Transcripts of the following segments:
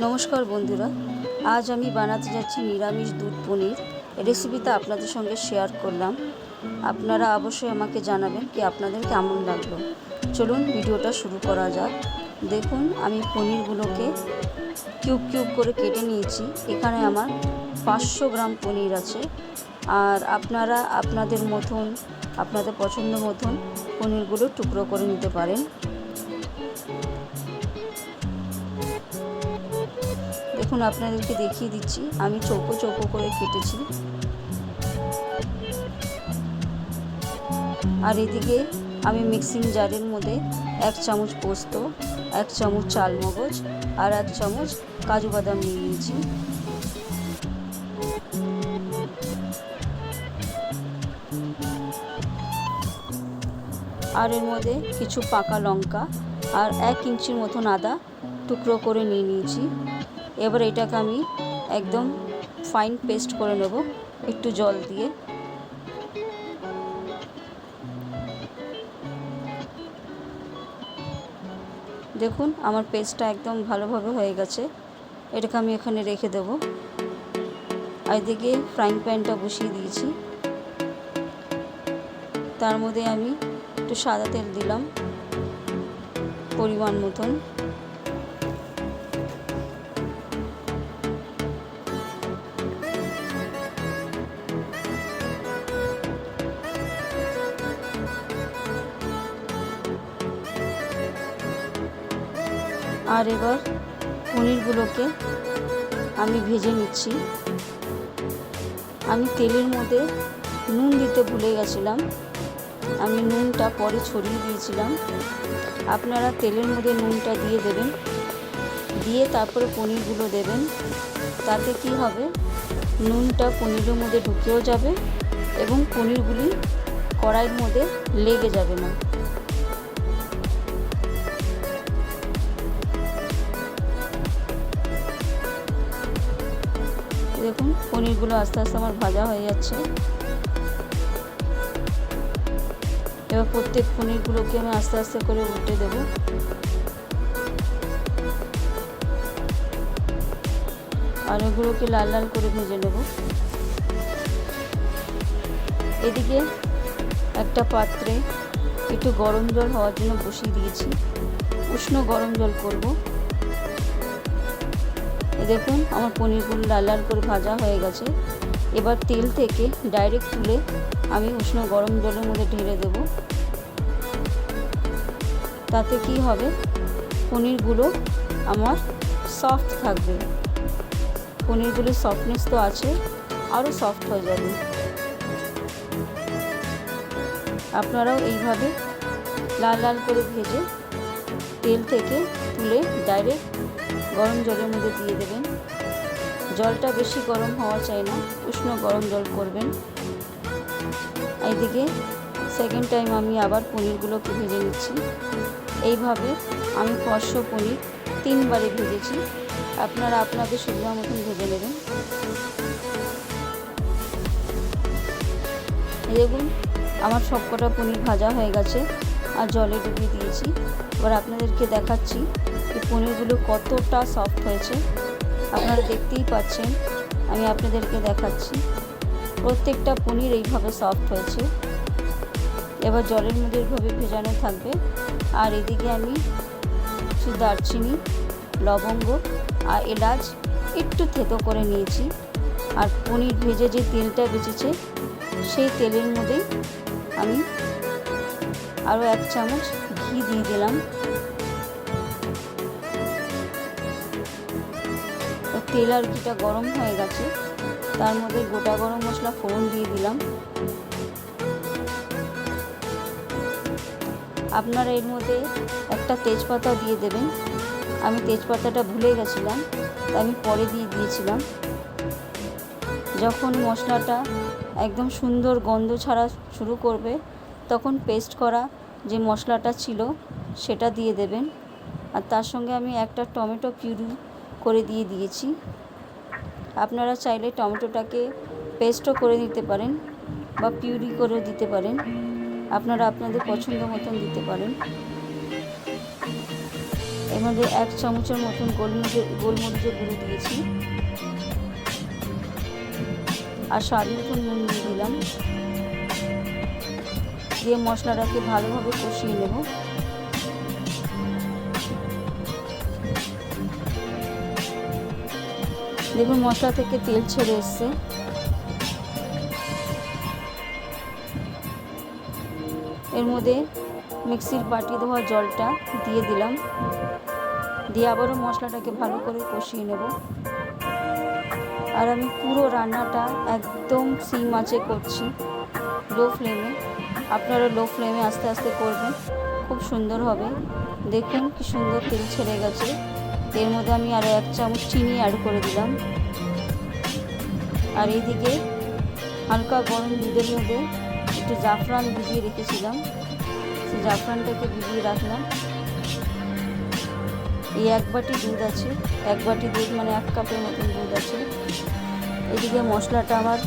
নমস্কার বন্ধুরা, আজ আমি বানাতে যাচ্ছি নিরামিষ দুধ পনির। রেসিপিটা আপনাদের সঙ্গে শেয়ার করলাম। আপনারা অবশ্যই আমাকে জানাবেন কি আপনাদের কেমন লাগলো। চলুন ভিডিওটা শুরু করা যাক। দেখুন, আমি পনিরগুলোকে কিউব কিউব করে কেটে নিয়েছি। এখানে আমার 500 গ্রাম পনির আছে। আর আপনারা আপনাদের মতন, আপনাদের পছন্দ মতন পনিরগুলো টুকরো করে নিতে পারেন। দেখুন, আপনাদেরকে দেখিয়ে দিচ্ছি, আমি চৌকো চৌকো করে কেটেছি। আর এদিকে আমি মিক্সিং জারের মধ্যে 1 চামচ পোস্ত, 1 চামচ চালমগজ আর 1 চামচ কাজু বাদাম নিয়ে নিয়েছি। আর এর মধ্যে কিছু পাকা লঙ্কা আর 1 ইঞ্চির মতন আদা টুকরো করে নিয়ে নিয়েছি। এবার এটাকে আমি একদম ফাইন পেস্ট করে নেব একটু জল দিয়ে। দেখুন, আমার পেস্টটা একদম ভালোভাবে হয়ে গেছে। এটাকে আমি এখানে রেখে দেব। আর এদিকে ফ্রাইং প্যানটা বসিয়ে দিয়েছি। তার মধ্যে আমি একটু সাদা তেল দিলাম পরিমাণ মতন। আর এবার পনিরগুলোকে আমি ভেজে নিচ্ছি। আমি তেলের মধ্যে নুন দিতে ভুলে গেছিলাম, আমি নুনটা পরে ছড়িয়ে দিয়েছিলাম। আপনারা তেলের মধ্যে নুনটা দিয়ে দেবেন, দিয়ে তারপরে পনিরগুলো দেবেন। তাতে কি হবে, নুনটা পনিরের মধ্যে ঢুকেও যাবে এবং পনিরগুলি কড়াইয়ের মধ্যে লেগে যাবে না। দেখুন, পনিরগুলো আস্তে আস্তে আমার ভাজা হয়ে যাচ্ছে। এবার প্রত্যেক পনিরগুলোকে আমি আস্তে আস্তে করে উল্টে দেব। আর এগুলোকে লাল লাল করে ভেজে নেব। এদিকে একটা পাত্রে একটু গরম জল হওয়ার জন্য বসিয়ে দিয়েছি। উষ্ণ গরম জল করব। দেখুন, আমার পনিরগুলো লাল লাল করে ভাজা হয়ে গেছে। এবার তেল থেকে ডাইরেক্ট তুলে আমি উষ্ণ গরম জলের মধ্যে ঢেলে দেব। তাতে কি হবে, পনিরগুলো আমার সফট থাকবে। পনিরগুলোর সফটনেস তো আছে, আরও সফট হয়ে যাবে। আপনারাও এইভাবে লাল লাল করে ভেজে তেল থেকে তুলে ডাইরেক্ট গরম জলের মধ্যে দিয়ে দেবেন। জলটা বেশি গরম হওয়া চাই না, উষ্ণ গরম জল করবেন। এইদিকে সেকেন্ড টাইম আমি আবার পনিরগুলোকে ভেজে নিচ্ছি। এইভাবে আমি 500 পনির 3 বারে ভেজেছি। আপনারা আপনাদের সুবিধা মতন ভেজে নেবেন। দেখুন, আমার সবকটা পনির ভাজা হয়ে গেছে আর জলে ডুবিয়ে দিয়েছি। এবার আপনাদেরকে দেখাচ্ছি এই পনিরগুলো কতটা সফট হয়েছে। আপনারা দেখতেই পাচ্ছেন, আমি আপনাদেরকে দেখাচ্ছি প্রত্যেকটা পনির এইভাবে সফট হয়েছে। এবার জলের মধ্যে এইভাবে ভেজানো থাকবে। আর এদিকে আমি কিছু দারচিনি, লবঙ্গ আর এলাচ একটু থেতো করে নিয়েছি। আর পনির ভেজে যে তেলটা বেঁচেছে সেই তেলের মধ্যেই আমি আরও 1 চামচ ঘি দিয়ে দিলাম। তেল আর ঘিটা গরম হয়ে গেছে, তার মধ্যে গোটা গরম মশলা ফোড়ন দিয়ে দিলাম। আপনারা এর মধ্যে একটা তেজপাতা দিয়ে দেবেন। আমি তেজপাতাটা ভুলে গেছিলাম, তাই আমি পরে দিয়ে দিয়েছিলাম। যখন মশলাটা একদম সুন্দর গন্ধ ছাড়া শুরু করবে, তখন পেস্ট করা যে মশলাটা ছিল সেটা দিয়ে দেবেন। আর তার সঙ্গে আমি একটা টমেটো পিউরি করে দিয়ে দিয়েছি। আপনারা চাইলে টমেটোটাকে পেস্টও করে দিতে পারেন বা পিউরি করেও দিতে পারেন। আপনারা আপনাদের পছন্দ মতন দিতে পারেন। এই মধ্যে 1 চামচের মতন গোলমরিচের গুঁড়ো দিয়েছি, আর স্বাদ মতন নুন দিয়ে দিলাম। দিয়ে মশলাটাকে ভালোভাবে কষিয়ে নেব। দেখুন মশলা থেকে তেল ছেড়ে এসছে। এর মধ্যে মিক্সির বাটি ধোয়া জলটা দিয়ে দিলাম, দিয়ে আবারও মশলাটাকে ভালো করে কষিয়ে নেব। আর আমি পুরো রান্নাটা একদম সিম আঁচে করছি, লো ফ্লেমে। আপনারা লো ফ্লেমে আস্তে আস্তে করবেন, খুব সুন্দর হবে। দেখুন কি সুন্দর তেল ছেড়ে গেছে। এর মধ্যে আমি আরও 1 চামচ চিনি অ্যাড করে দিলাম। আর এইদিকে হালকা গরম দুধের মধ্যে একটু জাফরান ভিজিয়ে রেখেছিলাম, সেই জাফরানটাকে ভিজিয়ে রাখলাম। এই 1 বাটি দুধ আছে, 1 বাটি দুধ মানে 1 কাপের মতন দুধ আছে। এদিকে মশলাটা আমার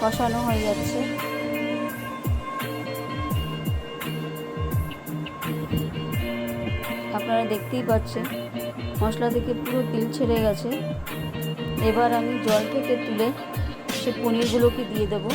কষানো হয়ে যাচ্ছে। আপনারা দেখতেই পাচ্ছেন মশলা থেকে পুরো তেল ছেড়ে গেছে। এবার আমি জল থেকে তুলে সে পনিরগুলোকে দিয়ে দেব।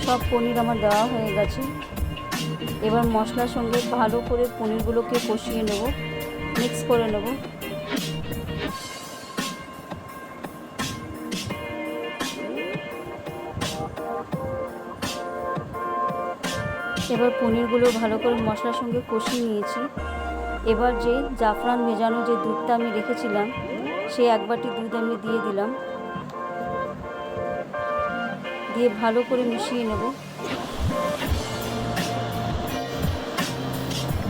সব পনির আমার দেওয়া হয়ে গেছে। এবার মশলার সঙ্গে ভালো করে পনিরগুলোকে কষিয়ে নেব, মিক্স করে নেব। এবার পনিরগুলো ভালো করে মশলার সঙ্গে কষিয়ে নিয়েছি। এবার যে জাফরান ভেজানো যে দুধটা আমি রেখেছিলাম, সেই 1 বাটি দুধ আমি দিয়ে দিলাম, দিয়ে ভালো করে মিশিয়ে নেব।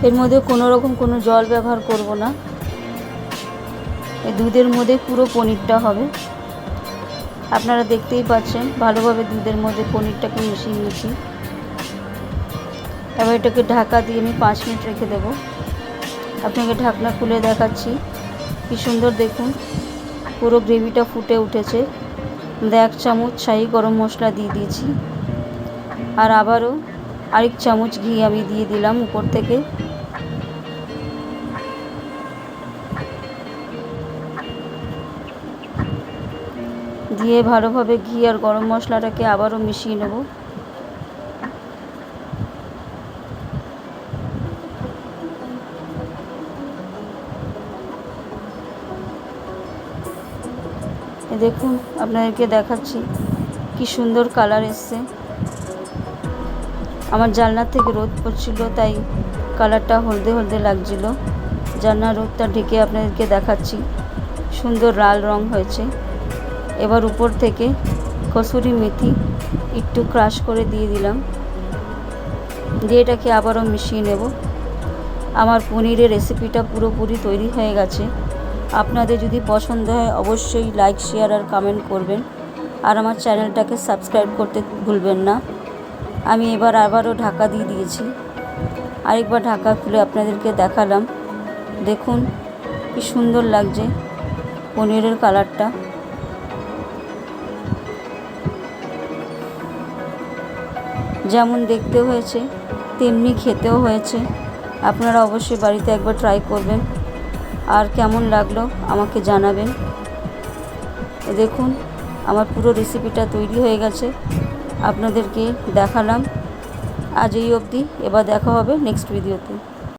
এর মধ্যে কোনো রকম কোনো জল ব্যবহার করব না, এই দুধের মধ্যে পুরো পনিরটা হবে। আপনারা দেখতেই পাচ্ছেন ভালোভাবে দুধের মধ্যে পনিরটাকে মিশিয়ে নিয়েছি। এবার এটাকে ঢাকা দিয়ে আমি 5 মিনিট রেখে দেব। আপনাকে ঢাকনা খুলে দেখাচ্ছি, কি সুন্দর দেখুন পুরো গ্রেভিটা ফুটে উঠেছে। 1 চামচ শাহি গরম মশলা দিয়ে দিয়েছি, আর আবারও আরেক চামচ ঘি আমি দিয়ে দিলাম উপর থেকে। দিয়ে ভালোভাবে ঘি আর গরম মশলাটাকে আবারও মিশিয়ে নেব। দেখুন আপনাদেরকে দেখাচ্ছি কি সুন্দর কালার এসছে। আমার জানলার থেকে রোদ পড়ছিল, তাই কালারটা হলদে হলদে লাগছিল। জানলার রোদটা ঢেকে আপনাদেরকে দেখাচ্ছি সুন্দর লাল রং হয়েছে। এবার উপর থেকে কসুরি মেথি একটু ক্রাশ করে দিয়ে দিলাম, দিয়ে এটাকে আবারও মিশিয়ে নেব। আমার পনিরের রেসিপিটা পুরোপুরি তৈরি হয়ে গেছে। আপনাদের যদি পছন্দ হয় অবশ্যই লাইক, শেয়ার আর কমেন্ট করবেন, আর আমার চ্যানেলটাকে সাবস্ক্রাইব করতে ভুলবেন না। আমি এবার আবারও ঢাকা দিয়ে দিয়েছি, আরেকবার ঢাকা খুলে আপনাদেরকে দেখালাম। দেখুন কি সুন্দর লাগছে পনিরের কালারটা। যেমন দেখতে হয়েছে তেমনি খেতেও হয়েছে। আপনারা অবশ্যই বাড়িতে একবার ট্রাই করবেন, আর কেমন লাগলো আমাকে জানাবেন। দেখুন আমার পুরো রেসিপিটা তৈরি হয়ে গেছে, আপনাদেরকে দেখালাম। আজ এই অবধি, এবার দেখা হবে নেক্সট ভিডিওতে।